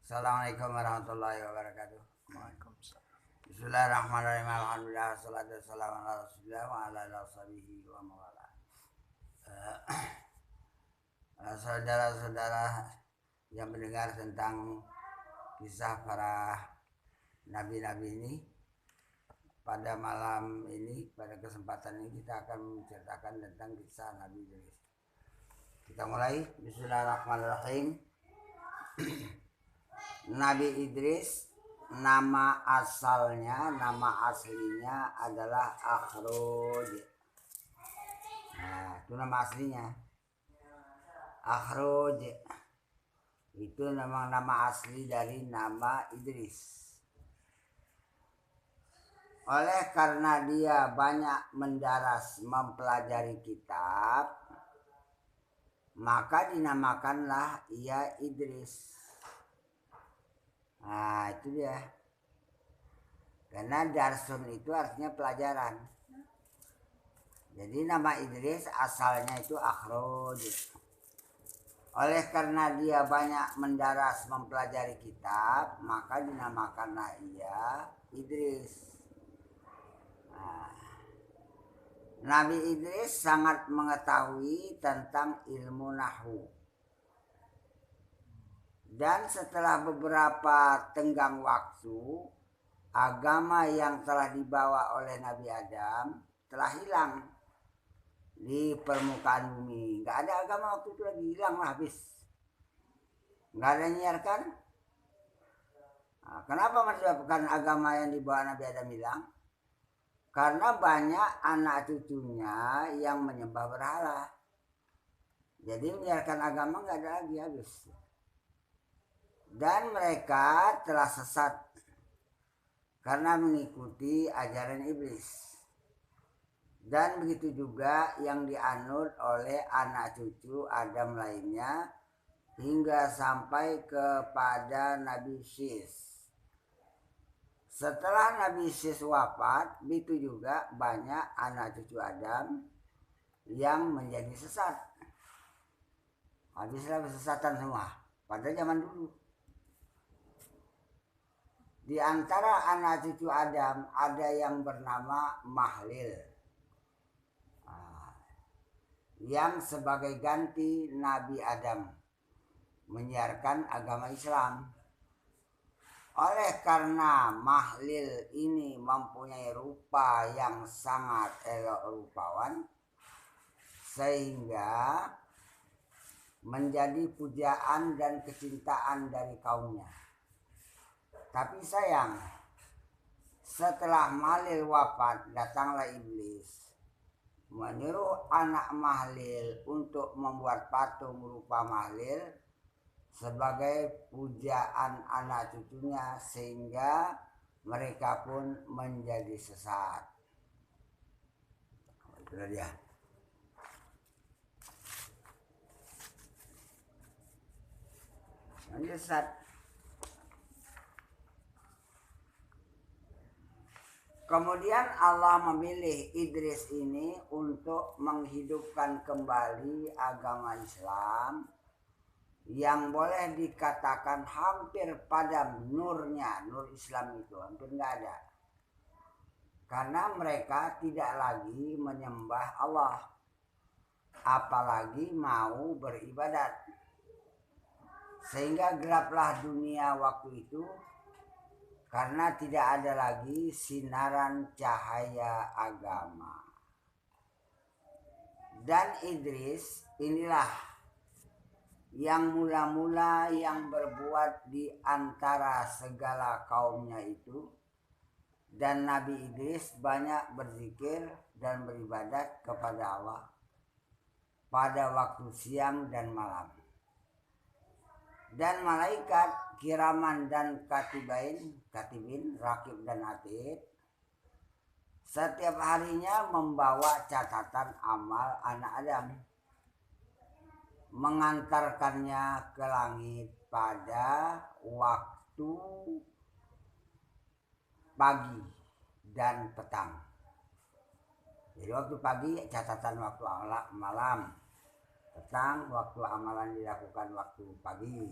Assalamualaikum warahmatullahi wabarakatuh. Waalaikumsalam. Bismillahirrahmanirrahim. Alhamdulillah wassalatu wassalamu ala Rasulillah wa ala alihi wa mawala. Saudara-saudara yang mendengar tentang kisah para nabi-nabi ini, pada malam ini, pada kesempatan ini kita akan menceritakan tentang kisah Nabi Idris. Kita mulai. Bismillahirrahmanirrahim. Nabi Idris, nama aslinya adalah Akhroj. Nah, itu nama aslinya. Akhroj itu nama asli dari nama Idris. Oleh karena dia banyak mendaras mempelajari kitab, maka dinamakanlah ia Idris. Nah, itu dia. Karena darsun itu artinya pelajaran. Jadi nama Idris asalnya itu Akhroj. Oleh karena dia banyak mendaras mempelajari kitab, maka dinamakanlah ia Idris. Nah, Nabi Idris sangat mengetahui tentang ilmu nahwu. Dan setelah beberapa tenggang waktu, agama yang telah dibawa oleh Nabi Adam telah hilang di permukaan bumi. Nggak ada agama waktu itu lagi, hilang lah habis. Nggak ada yang nyiarkan. Nah, kenapa menyebabkan agama yang dibawa Nabi Adam hilang? Karena banyak anak cucunya yang menyembah berhala. Jadi menyiarkan agama nggak ada lagi, habis. Dan mereka telah sesat karena mengikuti ajaran iblis. Dan begitu juga yang dianut oleh anak cucu Adam lainnya hingga sampai kepada Nabi Syis. Setelah Nabi Syis wafat, begitu juga banyak anak cucu Adam yang menjadi sesat. Habislah kesesatan semua pada zaman dulu. Di antara anak cucu Adam ada yang bernama Mahlil, yang sebagai ganti Nabi Adam menyiarkan agama Islam. Oleh karena Mahlil ini mempunyai rupa yang sangat elok rupawan, sehingga menjadi pujaan dan kecintaan dari kaumnya. Tapi sayang, setelah Mahlil wafat, datanglah iblis menyuruh anak Mahlil untuk membuat patung rupa Mahlil sebagai pujaan anak cucunya, sehingga mereka pun menjadi sesat. Itulah dia. Menjadi sesat. Kemudian Allah memilih Idris ini untuk menghidupkan kembali agama Islam yang boleh dikatakan hampir padam nurnya. Nur Islam itu hampir nggak ada. Karena mereka tidak lagi menyembah Allah, apalagi mau beribadat. Sehingga gelaplah dunia waktu itu, karena tidak ada lagi sinaran cahaya agama. Dan Idris inilah yang mula-mula yang berbuat di antara segala kaumnya itu. Dan Nabi Idris banyak berzikir dan beribadat kepada Allah pada waktu siang dan malam. Dan malaikat kiraman dan katibin, rakib dan atid, setiap harinya membawa catatan amal anak Adam, mengantarkannya ke langit pada waktu pagi dan petang. Jadi waktu pagi catatan waktu malam, petang waktu amalan dilakukan waktu pagi.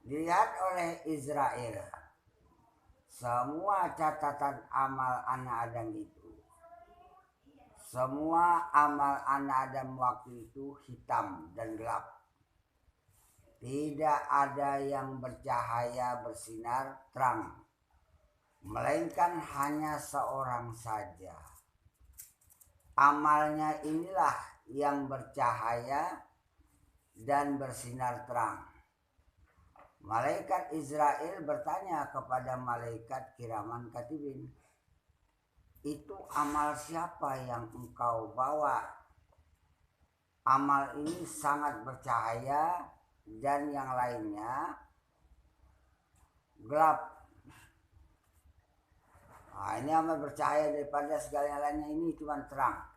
Dilihat oleh Israel semua catatan amal anak Adam itu, semua amal anak Adam waktu itu hitam dan gelap. Tidak ada yang bercahaya bersinar terang, melainkan hanya seorang saja. Amalnya inilah yang bercahaya dan bersinar terang. Malaikat Israel bertanya kepada malaikat kiraman katibin, itu amal siapa yang engkau bawa? Amal ini sangat bercahaya dan yang lainnya gelap. Nah, ini amal bercahaya daripada segala yang lainnya, ini cuma terang.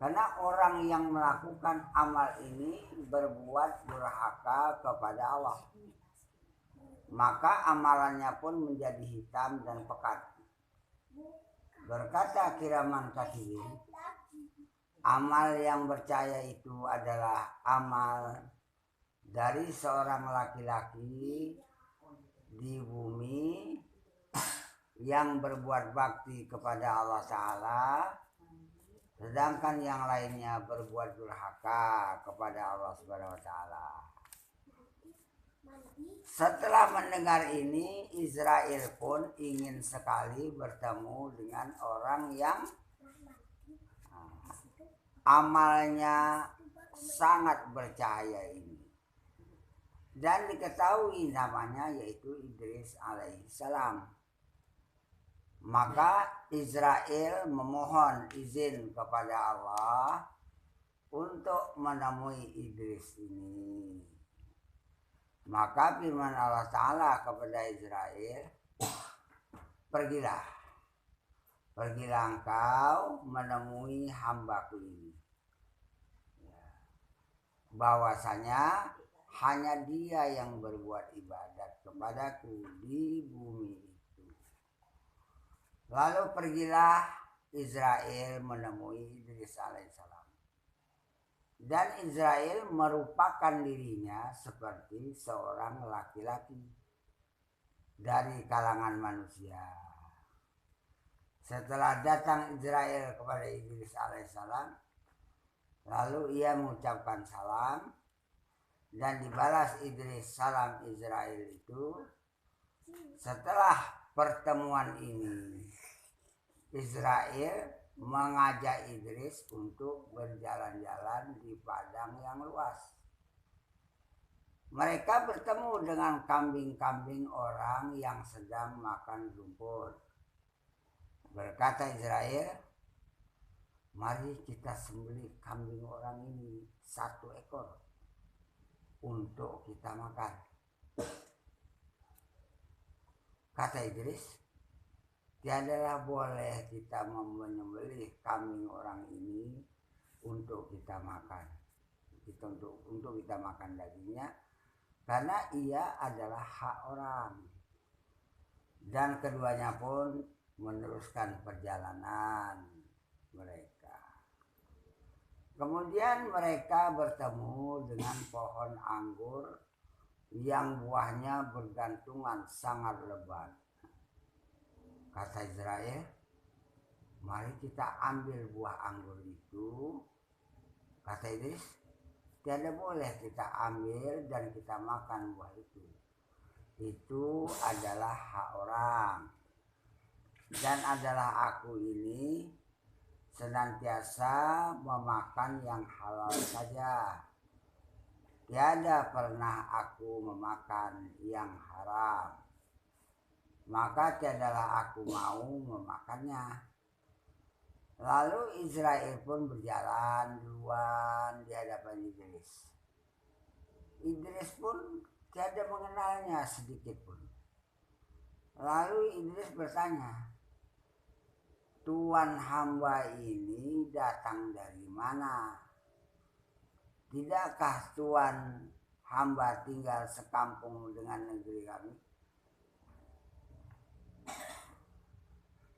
Karena orang yang melakukan amal ini berbuat durhaka kepada Allah, maka amalannya pun menjadi hitam dan pekat. Berkata kiraman katibin, amal yang bercahaya itu adalah amal dari seorang laki-laki di bumi yang berbuat bakti kepada Allah Ta'ala, sedangkan yang lainnya berbuat durhaka kepada Allah Subhanahu wa Ta'ala. Setelah mendengar ini, Israel pun ingin sekali bertemu dengan orang yang amalnya sangat bercahaya ini. Dan diketahui namanya yaitu Idris alaihissalam. Maka Israel memohon izin kepada Allah untuk menemui Idris ini. Maka firman Allah Ta'ala kepada Israel, pergilah engkau menemui hambaku ini. Bahwasanya hanya dia yang berbuat ibadat kepadaku di bumi itu. Lalu pergilah Israel menemui Idris alaihissalam. Dan Israel merupakan dirinya seperti seorang laki-laki dari kalangan manusia. Setelah datang Israel kepada Idris alaihissalam, lalu ia mengucapkan salam dan dibalas Idris salam Israel itu. Setelah pertemuan ini, Israel mengajak Idris untuk berjalan-jalan di padang yang luas. Mereka bertemu dengan kambing-kambing orang yang sedang makan rumput. Berkata Israel, mari kita sembelih kambing orang ini 1 ekor untuk kita makan. Kata Idris, tiadalah boleh kita menyembelih kambing orang ini untuk kita makan. Untuk kita makan dagingnya, karena ia adalah hak orang. Dan keduanya pun meneruskan perjalanan mereka. Kemudian mereka bertemu dengan pohon anggur yang buahnya bergantungan sangat lebat. Kata Israel, mari kita ambil buah anggur itu. Kata Idris, tiada boleh kita ambil dan kita makan buah itu. Itu adalah hak orang. Dan adalah aku ini senantiasa memakan yang halal saja. Tiada pernah aku memakan yang haram. Maka tiadalah aku mau memakannya. Lalu Israel pun berjalan duluan di hadapan Idris. Idris pun tiada mengenalnya sedikit pun. Lalu Idris bertanya, Tuan hamba ini datang dari mana? Tidakkah Tuan hamba tinggal sekampung dengan negeri kami?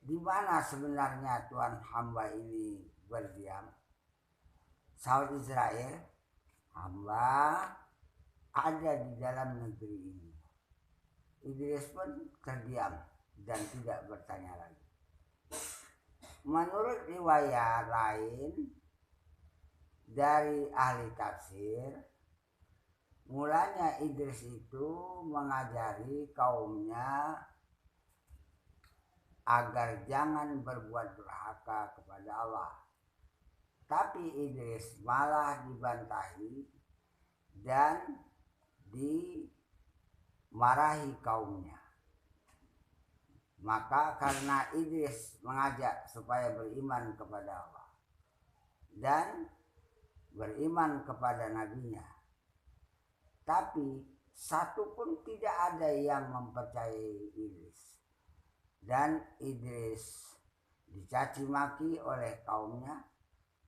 Di mana sebenarnya Tuan hamba ini berdiam? Saud Israel, hamba ada di dalam negeri ini. Idris pun terdiam dan tidak bertanya lagi. Menurut riwayat lain dari ahli tafsir, mulanya Idris itu mengajari kaumnya agar jangan berbuat durhaka kepada Allah. Tapi Idris malah dibantahi dan dimarahi kaumnya. Maka karena Idris mengajak supaya beriman kepada Allah dan beriman kepada nabinya, tapi satu pun tidak ada yang mempercayai Idris. Dan Idris dicaci maki oleh kaumnya,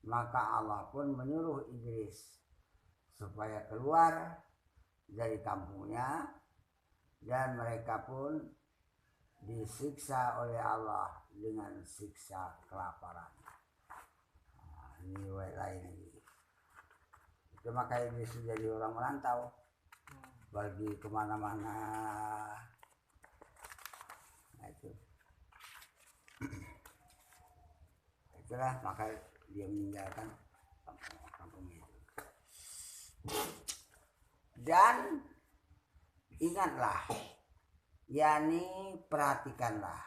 maka Allah pun menyuruh Idris supaya keluar dari kampungnya, dan mereka pun disiksa oleh Allah dengan siksa kelaparan. Nah, ini riwayat lain lagi. Itu maka Idris jadi orang merantau, pergi kemana-mana. Nah, itulah maka dia meninggalkan kampung itu. Dan ingatlah, yakni perhatikanlah,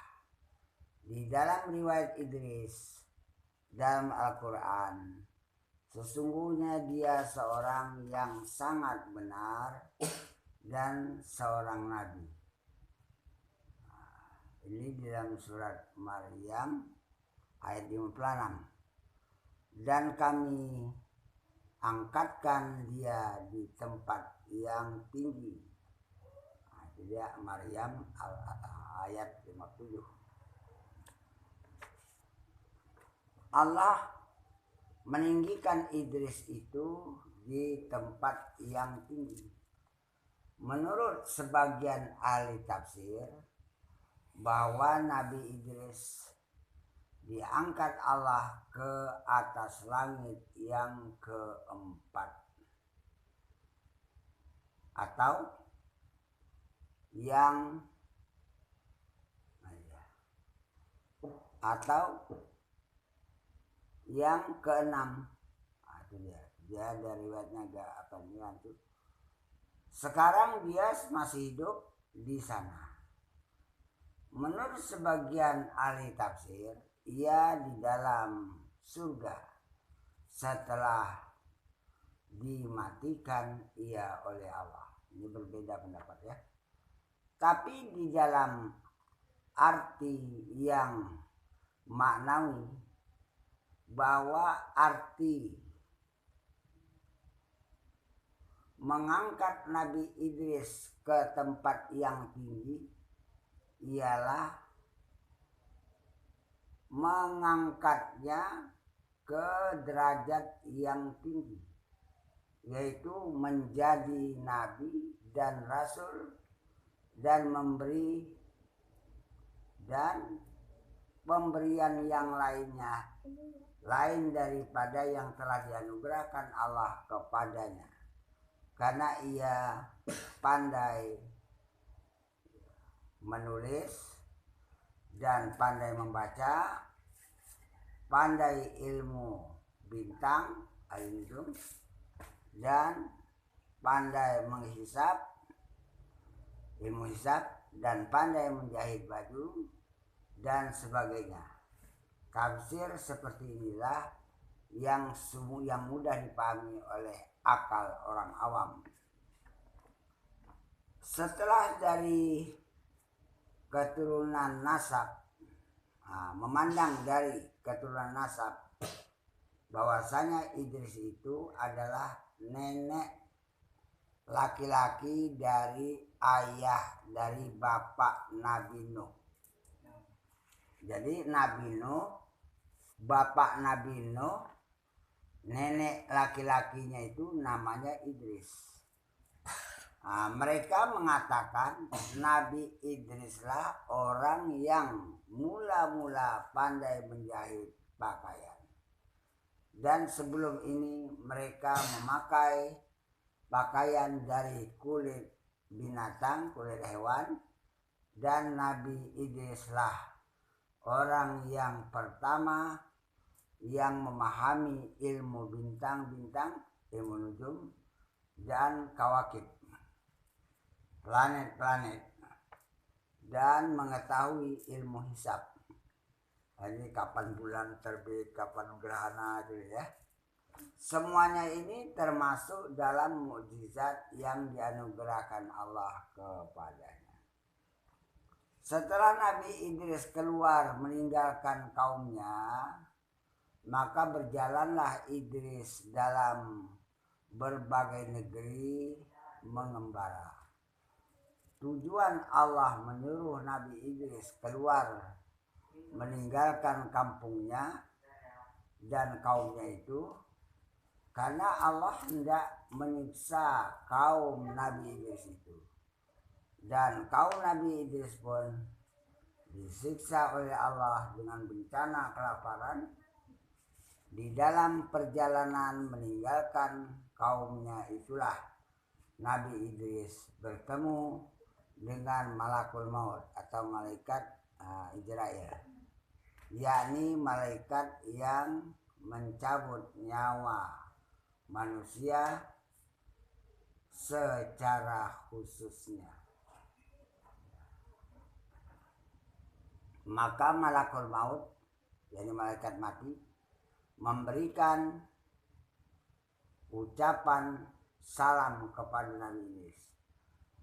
di dalam riwayat Idris dalam Al-Quran, sesungguhnya dia seorang yang sangat benar dan seorang nabi. Ini di dalam surat Maryam ayat 56. Dan kami angkatkan dia di tempat yang tinggi. Nah, itu dia Maryam ayat 57. Allah meninggikan Idris itu di tempat yang tinggi. Menurut sebagian ahli tafsir, bahwa Nabi Idris diangkat Allah ke atas langit yang keempat, atau yang keenam. Nah, itu dia dari riwayatnya agak apa nih. Sekarang dia masih hidup di sana. Menurut sebagian ahli tafsir, ia di dalam surga setelah dimatikan ia oleh Allah. Ini berbeda pendapat ya. Tapi di dalam arti yang maknawi, bahwa arti mengangkat Nabi Idris ke tempat yang tinggi ialah mengangkatnya ke derajat yang tinggi, yaitu menjadi nabi dan rasul dan memberi dan pemberian yang lainnya lain daripada yang telah dianugerahkan Allah kepadanya, karena ia pandai menulis dan pandai membaca, pandai ilmu bintang al-nujum, dan pandai menghisab, ilmu hisab, dan pandai menjahit baju dan sebagainya. Tafsir seperti inilah yang mudah dipahami oleh akal orang awam. Setelah dari keturunan nasab, memandang dari keturunan nasab bahwasanya Idris itu adalah nenek laki-laki dari ayah dari bapak Nabi Nuh. Jadi Nabi Nuh, bapak Nabi Nuh, nenek laki-lakinya itu namanya Idris. Mereka mengatakan Nabi Idrislah orang yang mula-mula pandai menjahit pakaian. Dan sebelum ini mereka memakai pakaian dari kulit binatang, kulit hewan, Dan Nabi Idrislah orang yang pertama yang memahami ilmu bintang-bintang, ilmu nujum dan kawakib, planet-planet, dan mengetahui ilmu hisab. Jadi kapan bulan terbit, kapan gerhana gitu ya. Semuanya ini termasuk dalam mukjizat yang dianugerahkan Allah kepadanya. Setelah Nabi Idris keluar meninggalkan kaumnya, maka berjalanlah Idris dalam berbagai negeri mengembara. Tujuan Allah menyuruh Nabi Idris keluar meninggalkan kampungnya dan kaumnya itu karena Allah hendak menyiksa kaum Nabi Idris itu. Dan kaum Nabi Idris pun disiksa oleh Allah dengan bencana kelaparan di dalam perjalanan meninggalkan kaumnya. Itulah Nabi Idris bertemu dengan malakul maut atau malaikat Israel, yakni malaikat yang mencabut nyawa manusia secara khususnya. Maka malakul maut, yakni malaikat mati, memberikan ucapan salam kepada Nabi Idris.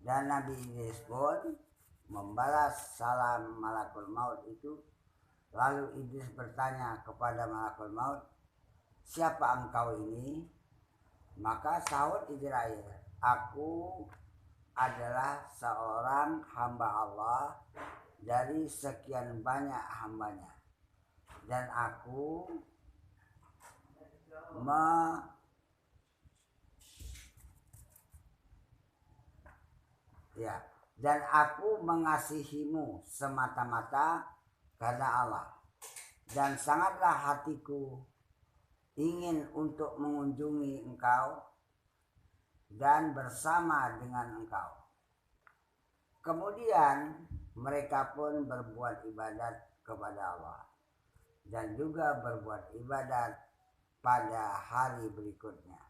Dan Nabi Idris pun membalas salam malakul maut itu. Lalu Idris bertanya kepada malakul maut, "Siapa engkau ini?" Maka sahut Israel, "Aku adalah seorang hamba Allah dari sekian banyak hambanya. Dan aku mengasihimu semata-mata karena Allah. Dan sangatlah hatiku ingin untuk mengunjungi engkau dan bersama dengan engkau." Kemudian mereka pun berbuat ibadat kepada Allah dan juga berbuat ibadat pada hari berikutnya.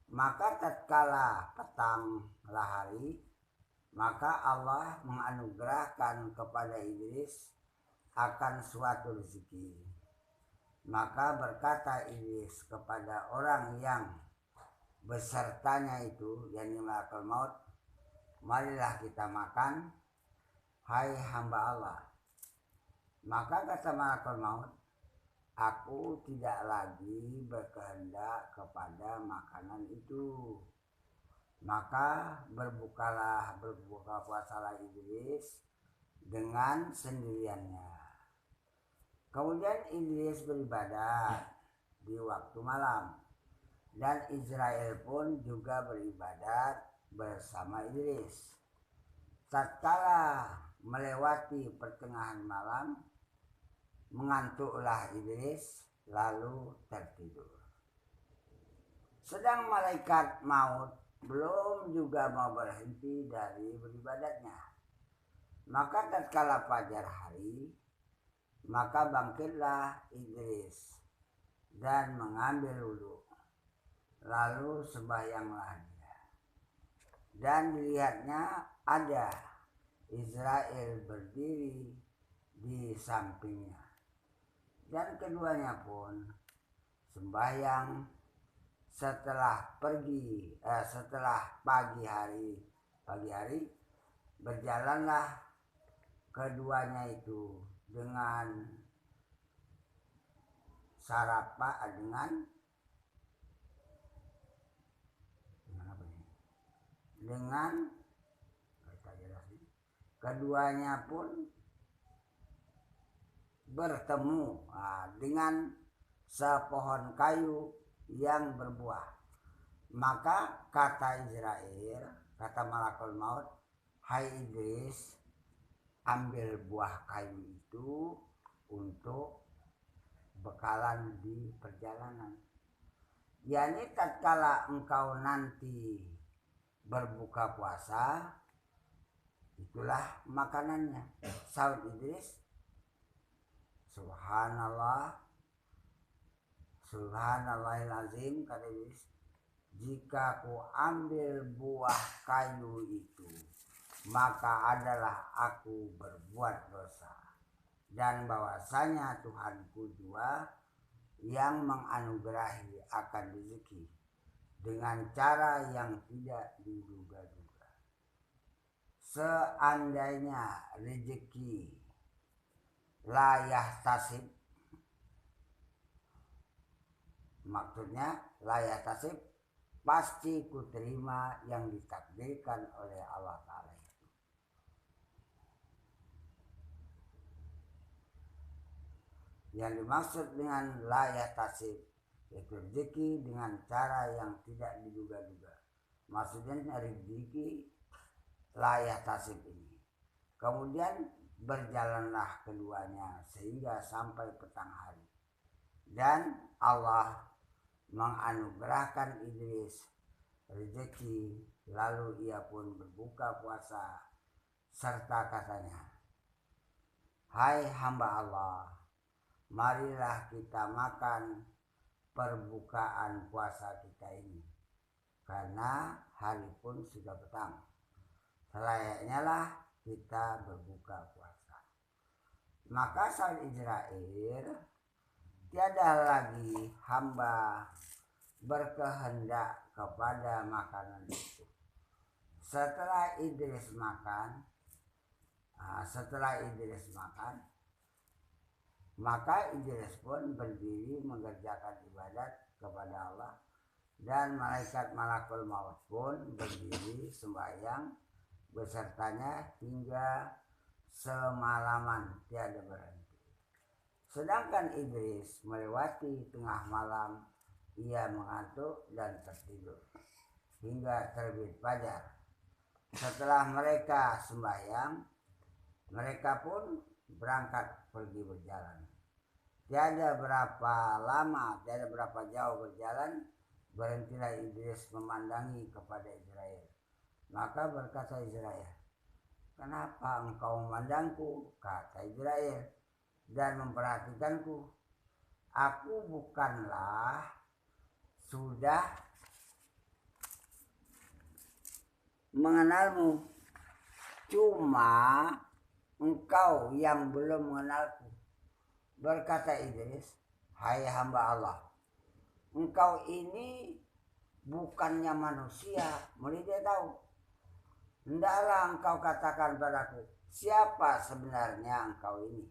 Maka tatkala petanglah hari, maka Allah menganugerahkan kepada Idris akan suatu rezeki. Maka berkata Idris kepada orang yang besertanya itu, yakni malakul maut, "Marilah kita makan, hai hamba Allah." Maka kata malakul maut, "Aku tidak lagi berkehendak kepada makanan itu." Maka berbuka puasalah Idris dengan sendiriannya. Kemudian Idris beribadat di waktu malam, dan Israel pun juga beribadat bersama Idris. Tatkala melewati pertengahan malam, mengantuklah Idris lalu tertidur. Sedang malaikat maut belum juga mau berhenti dari beribadatnya. Maka tatkala fajar hari, maka bangkitlah Idris dan mengambil wudhu. Lalu sembahyanglah dia. Dan dilihatnya ada Israel berdiri di sampingnya. Dan keduanya pun sembahyang. Setelah pagi hari berjalanlah keduanya itu dengan keduanya pun bertemu dengan sepohon kayu yang berbuah. Maka kata Israel, kata malakul maut, "Hai Idris, ambil buah kayu itu untuk bekalan di perjalanan. Yani tatkala engkau nanti berbuka puasa, itulah makanannya. Sahut Idris, subhanallah, subhanallahil azim, kata Idris, jika ku ambil buah kayu itu, maka adalah aku berbuat dosa. Dan bahwasanya Tuhanku jua yang menganugerahi akan rezeki dengan cara yang tidak diduga-duga. Seandainya rezeki layah tasib, maksudnya layah tasib, pasti ku terima yang ditakdirkan oleh Allah Ta'ala. Yang dimaksud dengan layah tasib yaitu rezeki dengan cara yang tidak diduga-duga. Maksudnya rezeki layah tasib ini. Kemudian berjalanlah keduanya sehingga sampai petang hari. Dan Allah menganugerahkan Idris rezeki, lalu ia pun berbuka puasa serta katanya, hai hamba Allah, marilah kita makan perbukaan puasa kita ini, karena hari pun sudah petang. Selayaknya lah kita berbuka puasa. Maka saat Israel, tiada lagi hamba berkehendak kepada makanan itu. Setelah Idris makan, maka Idris pun berdiri mengerjakan ibadat kepada Allah, dan malaikat malakul maut pun berdiri sembahyang besertanya hingga semalaman tiada berhenti. Sedangkan Idris melewati tengah malam, ia mengantuk dan tertidur hingga terbit fajar. Setelah mereka sembahyang, mereka pun berangkat pergi berjalan. Tiada berapa jauh berjalan, berhentilah Idris memandangi kepada Israel. Maka berkata Israel, kenapa engkau memandangku? Kata Israel, dan memperhatikanku. Aku bukanlah sudah mengenalmu, cuma engkau yang belum mengenalku. Berkata Idris, hai hamba Allah, engkau ini bukannya manusia, mulai dia tahu. Hendaklah engkau katakan padaku, siapa sebenarnya engkau ini,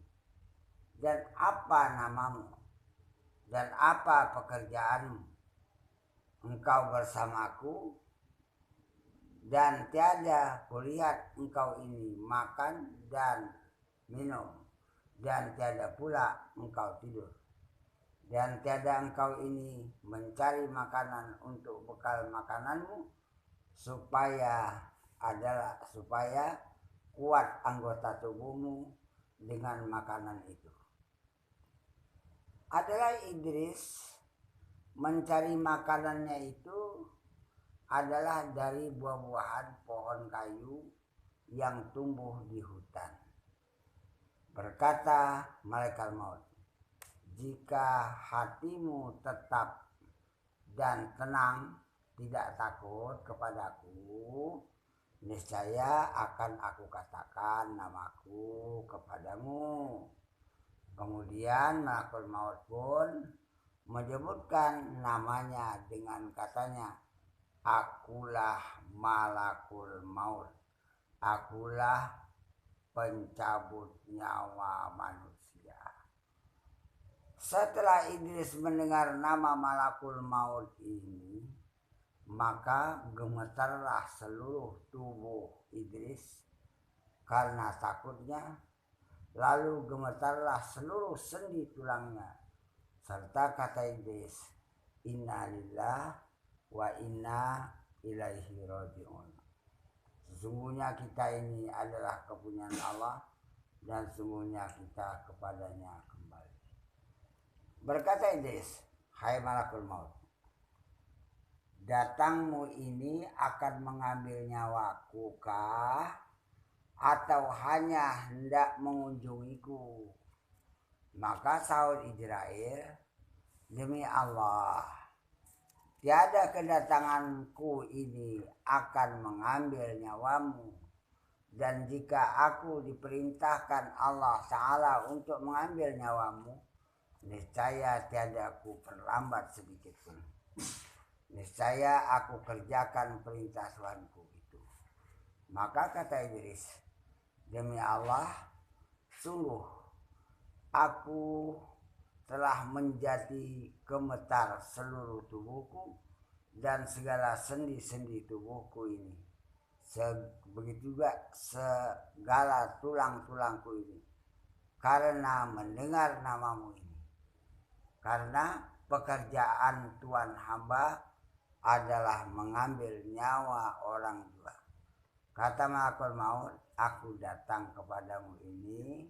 dan apa namamu, dan apa pekerjaanmu. Engkau bersamaku, dan tiada kulihat engkau ini makan dan minum, dan tiada pula engkau tidur, dan tiada engkau ini mencari makanan untuk bekal makananmu, supaya kuat anggota tubuhmu dengan makanan itu. Adalah Idris mencari makanannya itu adalah dari buah-buahan pohon kayu yang tumbuh di hutan. Berkata malaikat maut, jika hatimu tetap dan tenang, tidak takut kepadaku, niscaya akan aku katakan namaku kepadamu. Kemudian malakul maut pun menyebutkan namanya dengan katanya, akulah malakul maut, akulah pencabut nyawa manusia. Setelah Idris mendengar nama malakul maut ini, maka gemetarlah seluruh tubuh Idris karena takutnya, lalu gemetarlah seluruh sendi tulangnya, serta kata Idris, inna lillah wa inna ilaihi raji'un. Sesungguhnya kita ini adalah kepunyaan Allah, dan sesungguhnya kita kepadanya kembali. Berkata Idris, hai malakul maut, datangmu ini akan mengambil nyawaku kah, atau hanya hendak mengunjungiku? Maka sahut Israel, demi Allah, tiada kedatanganku ini akan mengambil nyawamu. Dan jika aku diperintahkan Allah Ta'ala untuk mengambil nyawamu, niscaya tiada aku perlambat sedikit pun. Niscaya aku kerjakan perintah Tuhanku itu. Maka kata Idris, demi Allah, sungguh aku telah menjadi gemetar seluruh tubuhku dan segala sendi-sendi tubuhku ini. Begitu juga segala tulang-tulangku ini, karena mendengar namamu ini. Karena pekerjaan Tuhan hamba adalah mengambil nyawa orang jua. Kata malakul maut, aku datang kepadamu ini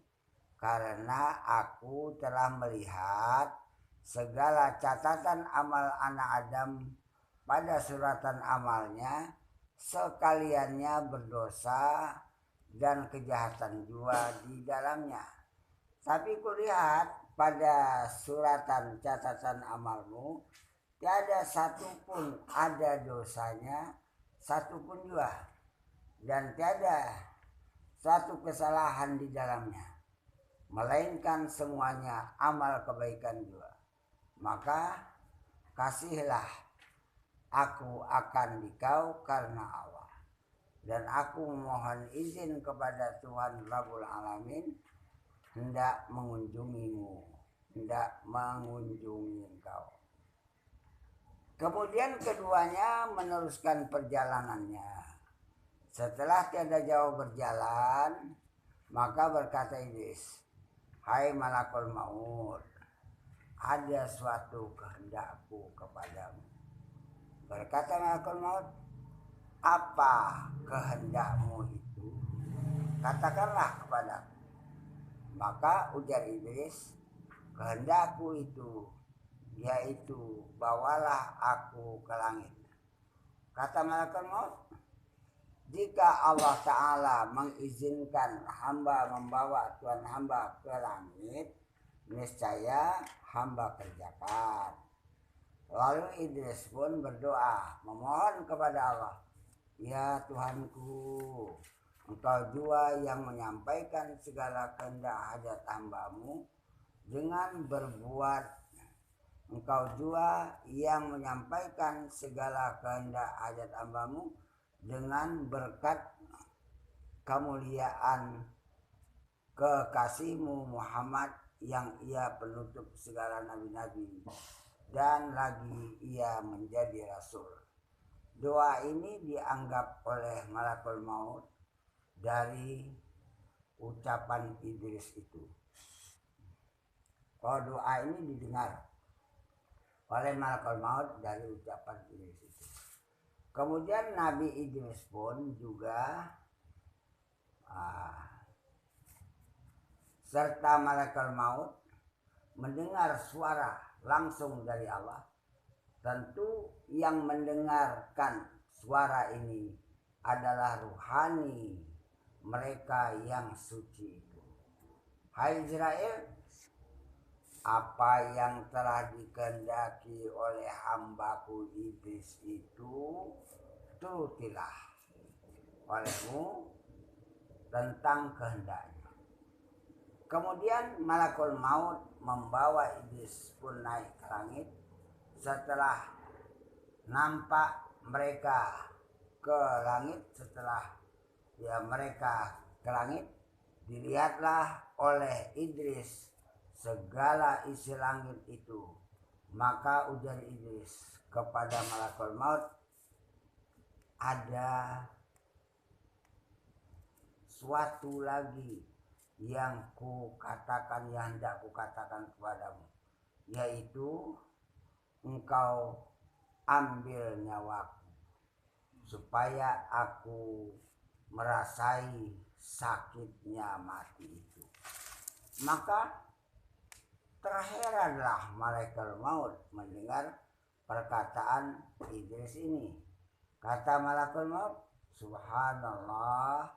karena aku telah melihat segala catatan amal anak Adam pada suratan amalnya, sekaliannya berdosa dan kejahatan jua di dalamnya. Tapi kulihat pada suratan catatan amalmu, tiada satu pun ada dosanya, satu pun jua, dan tiada satu kesalahan di dalamnya, melainkan semuanya amal kebaikan jua. Maka kasihlah aku akan dikau karena Allah. Dan aku mohon izin kepada Tuhan Rabbul Alamin hendak mengunjungimu, hendak mengunjungi engkau. Kemudian keduanya meneruskan perjalanannya. Setelah tiada jauh berjalan, maka berkata Iblis, hai malakul maut, ada suatu kehendakku kepadamu. Berkata malakul maut, apa kehendakmu itu? Katakanlah kepadaku. Maka ujar Iblis, kehendakku itu yaitu bawalah aku ke langit. Kata malaikat maut, jika Allah Ta'ala mengizinkan hamba membawa Tuhan hamba ke langit, niscaya hamba kerjakan. Lalu Idris pun berdoa memohon kepada Allah, ya Tuhanku, Engkau jua yang menyampaikan segala kehendak hajat hambamu dengan berbuat. Engkau jua yang menyampaikan segala kehendak hajat hambamu dengan berkat kemuliaan kekasihmu Muhammad yang ia penutup segala nabi-nabi dan lagi ia menjadi rasul. Doa ini dianggap oleh malakul maut dari ucapan Idris itu. Oh, doa ini didengar oleh malakul maut dari ucapan Idris itu. Kemudian Nabi Idris pun juga serta malakul maut mendengar suara langsung dari Allah. Tentu yang mendengarkan suara ini adalah ruhani mereka yang suci itu. Hai Israel, apa yang telah dikehendaki oleh hambaku Iblis itu turutilah olehmu tentang kehendaknya. Kemudian malakul maut membawa Iblis pun naik ke langit. Setelah nampak mereka ke langit, setelah mereka ke langit, dilihatlah oleh Idris segala isi langit itu. Maka ujar Idris kepada malakul maut, ada suatu lagi yang kukatakan, yang hendak kukatakan kepadamu, yaitu engkau ambil nyawaku supaya aku merasai sakitnya mati itu. Maka terheranlah malaikat maut mendengar perkataan Idris ini. Kata malaikat maut, subhanallah,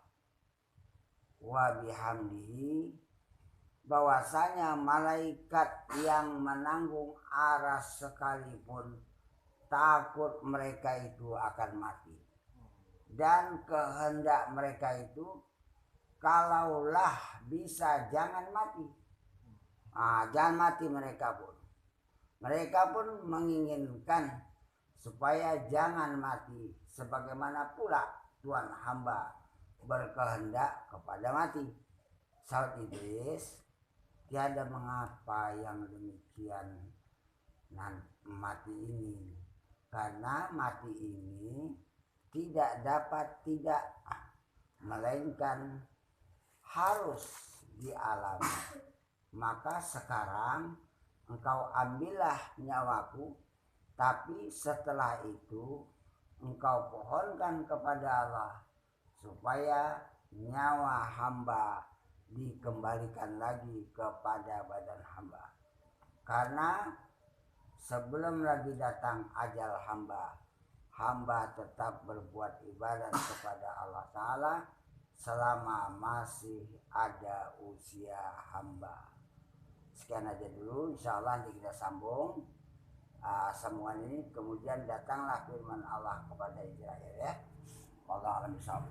wa bihamdihi, bahwasanya malaikat yang menanggung aras sekalipun takut mereka itu akan mati, dan kehendak mereka itu kalaulah bisa jangan mati. Jangan mati mereka pun menginginkan supaya jangan mati, sebagaimana pula Tuhan hamba berkehendak kepada mati. Saud Idris, tiada mengapa yang demikian mati ini, karena mati ini tidak dapat tidak, melainkan harus dialami. Maka sekarang engkau ambillah nyawaku, tapi setelah itu engkau pohonkan kepada Allah supaya nyawa hamba dikembalikan lagi kepada badan hamba. Karena sebelum lagi datang ajal hamba tetap berbuat ibadat kepada Allah Ta'ala selama masih ada usia hamba. Sekian aja dulu, insya Allah nanti kita sambung sambungan ini. Kemudian datanglah firman Allah kepada Israel, ya. Wallahu a'lam bishawab.